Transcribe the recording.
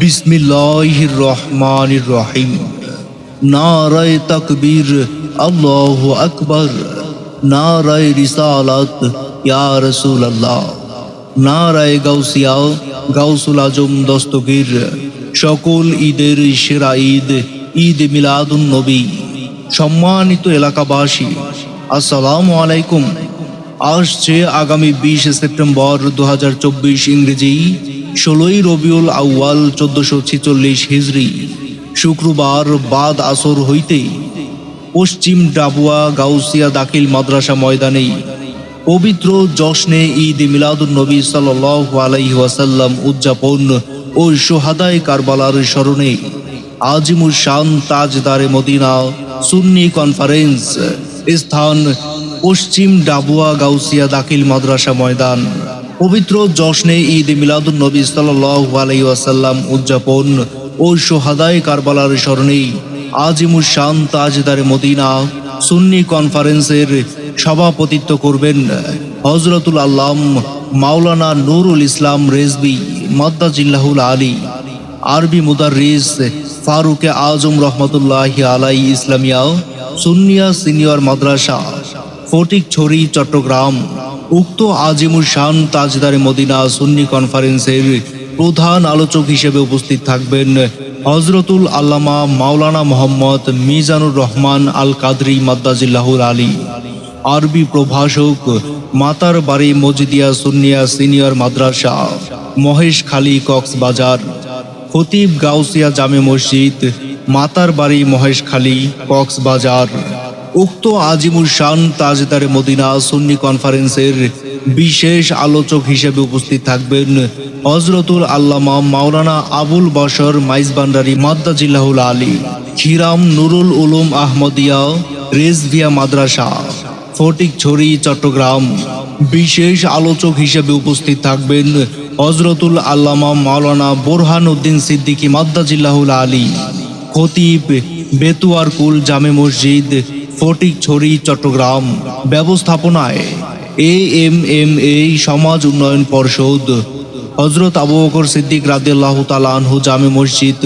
বিসমিল্লাহির রহমানির রহিম। নারায়ে তাকবীর, আল্লাহু আকবার। নারায়ে রিসালাত, ইয়া রাসূলুল্লাহ। নারায়ে গাউসিয়া, গাউসুল আজম দস্তগীর। সকল ঈদের সেরা ঈদ, ঈদ মিলাদুন নবী। সম্মানিত এলাকাবাসী, আসসালামু আলাইকুম। আসছে আগামী 20 সেপ্টেম্বর 2024 ইংরেজি, 16ই রবিউল আউয়াল 1446 হিজরি, শুক্রবার বাদ আসর হইতে পশ্চিম ডাবুয়া গাউসিয়া দাখিল মাদ্রাসা ময়দানে পবিত্র জশ্নে ঈদ মিলাদুন নবী সাল্লাল্লাহু আলাইহি ওয়াসাল্লাম উদযাপন ও শুহাদায়ে কারবালার স্মরণে আজিমুস শান তাজদারে মদিনা সুন্নি কনফারেন্স, স্থান পশ্চিম ডাবুয়া গাউসিয়া দাখিল মাদ্রাসা ময়দান, পবিত্র জশ্নে ঈদ মিলাদুন নবী সাল্লাল্লাহু আলাইহি ওয়াসাল্লাম উদযাপন ও শুহাদায়ে কারবালার স্মরণে আজিমুস শান তাজদারে মদিনা সুন্নি কনফারেন্সের সভাপতিত্ব করবেন হযরতুল আল্লাম মাওলানা নুরুল ইসলাম রেজভী মাদ্দাজিল্লাহুল আলী, আরবি মুদাররিস ফারুকে আজম রহমতুল্লাহি আলাইহি ইসলামিয়া সুন্নিয়া সিনিয়র মাদ্রাসা, ফটিকছড়ি, চট্টগ্রাম। উক্ত আজিমুস শান তাজদারে মদিনা সুন্নি কনফারেন্সের প্রধান আলোচক হিসেবে উপস্থিত থাকবেন হযরতুল আল্লামা মাওলানা মোহাম্মদ মিজানুর রহমান আল কাদরি মাদ্দাজিল্লাহুল আলী, আরবি প্রভাষক, মাতার বাড়ি মজিদিয়া সুন্নিয়া সিনিয়র মাদ্রাসা, মহেশখালী, কক্সবাজার। খতিব গাউসিয়া জামে মসজিদ, মাতার বাড়ি, মহেশখালী, কক্সবাজার। উক্ত আজিমুস শান তাজদারে মদিনা সুন্নি কনফারেন্সের বিশেষ আলোচক হিসেবে উপস্থিত থাকবেন হযরতুল আল্লামা মাওলানা আবুল বশর মাইজভান্ডারী মাদ্দাজিল্লাহুল আলী, খিরাম নুরুল উলুম আহমদিয়া রেজভিয়া মাদ্রাসা, ফটিকছড়ি, চট্টগ্রাম। বিশেষ আলোচক হিসেবে উপস্থিত থাকবেন হযরতুল আল্লামা মাওলানা বোরহান উদ্দিন সিদ্দিকী মাদ্দাজিল্লাহুল আলী, খতিব বেতুয়ারকুল জামে মসজিদ, ফটিকছড়ি, চট্টগ্রাম। ব্যবস্থাপনায় AMMA সমাজ উন্নয়ন পর্ষদ, হযরত আবু বকর সিদ্দিক রাদিয়াল্লাহু তাআলা আনহু জামে মসজিদ।